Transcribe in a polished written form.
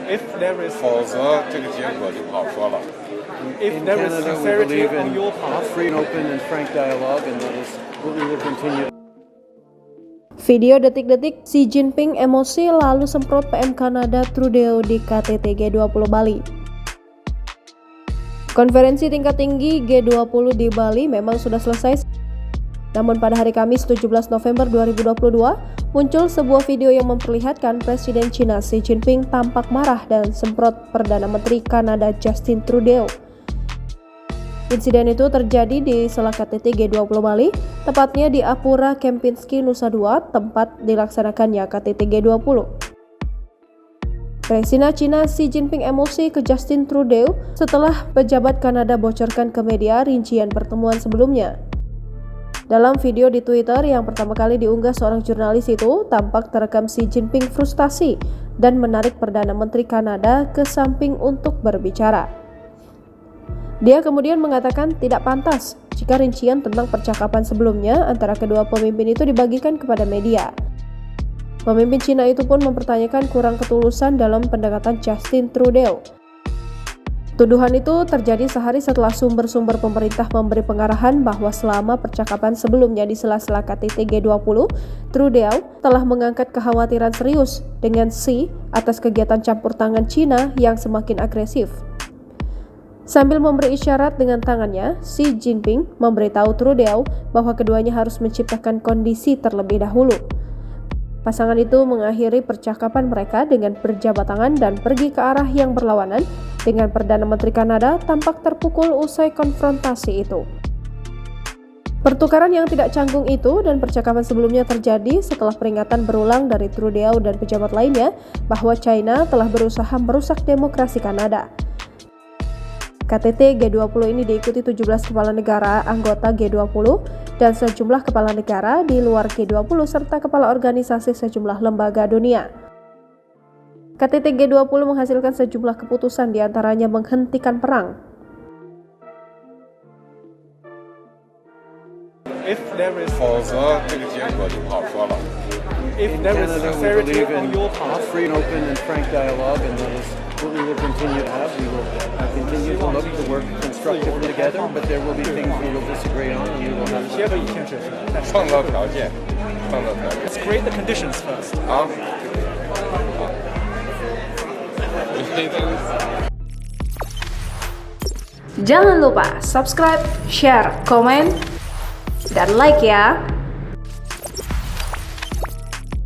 If there is 否则这个结果就不好说了。 if In there is Canada, we sincerity believe on in your part, free and open and frank dialogue, and that is what we will continue. Video detik-detik Xi Jinping emosi lalu semprot PM Kanada Trudeau di KTT G20 Bali. Konferensi tingkat tinggi G20 di Bali memang sudah selesai. Namun pada hari Kamis 17 November 2022, muncul sebuah video yang memperlihatkan Presiden China Xi Jinping tampak marah dan semprot Perdana Menteri Kanada Justin Trudeau. Insiden itu terjadi di sela KTT G20 Bali, tepatnya di Apura Kempinski, Nusa Dua, tempat dilaksanakannya KTT G20. Presiden China Xi Jinping emosi ke Justin Trudeau setelah pejabat Kanada bocorkan ke media rincian pertemuan sebelumnya. Dalam video di Twitter yang pertama kali diunggah seorang jurnalis itu, tampak terekam Xi Jinping frustasi dan menarik Perdana Menteri Kanada ke samping untuk berbicara. Dia kemudian mengatakan tidak pantas jika rincian tentang percakapan sebelumnya antara kedua pemimpin itu dibagikan kepada media. Pemimpin Cina itu pun mempertanyakan kurang ketulusan dalam pendekatan Justin Trudeau. Tuduhan itu terjadi sehari setelah sumber-sumber pemerintah memberi pengarahan bahwa selama percakapan sebelumnya di sela-sela KTT G20, Trudeau telah mengangkat kekhawatiran serius dengan Xi atas kegiatan campur tangan Cina yang semakin agresif. Sambil memberi isyarat dengan tangannya, Xi Jinping memberitahu Trudeau bahwa keduanya harus menciptakan kondisi terlebih dahulu. Pasangan itu mengakhiri percakapan mereka dengan berjabat tangan dan pergi ke arah yang berlawanan dengan Perdana Menteri Kanada tampak terpukul usai konfrontasi itu. Pertukaran yang tidak canggung itu dan percakapan sebelumnya terjadi setelah peringatan berulang dari Trudeau dan pejabat lainnya bahwa China telah berusaha merusak demokrasi Kanada. KTT G20 ini diikuti 17 kepala negara anggota G20 dan sejumlah kepala negara di luar G20 serta kepala organisasi sejumlah lembaga dunia. KTT G20 menghasilkan sejumlah keputusan diantaranya menghentikan perang. if there is 否则这个结果就不好说了。 if In there is Canada, we sincerity believe on in your part, free and open and frank dialogue, and that is what we will continue to have. We will continue to look to work constructively together, but there will be things we will disagree on, and we will have 结合以前确实，但是创造条件，创造条件 let's create the conditions first. 啊。 Jangan lupa subscribe, share, komen, dan like ya!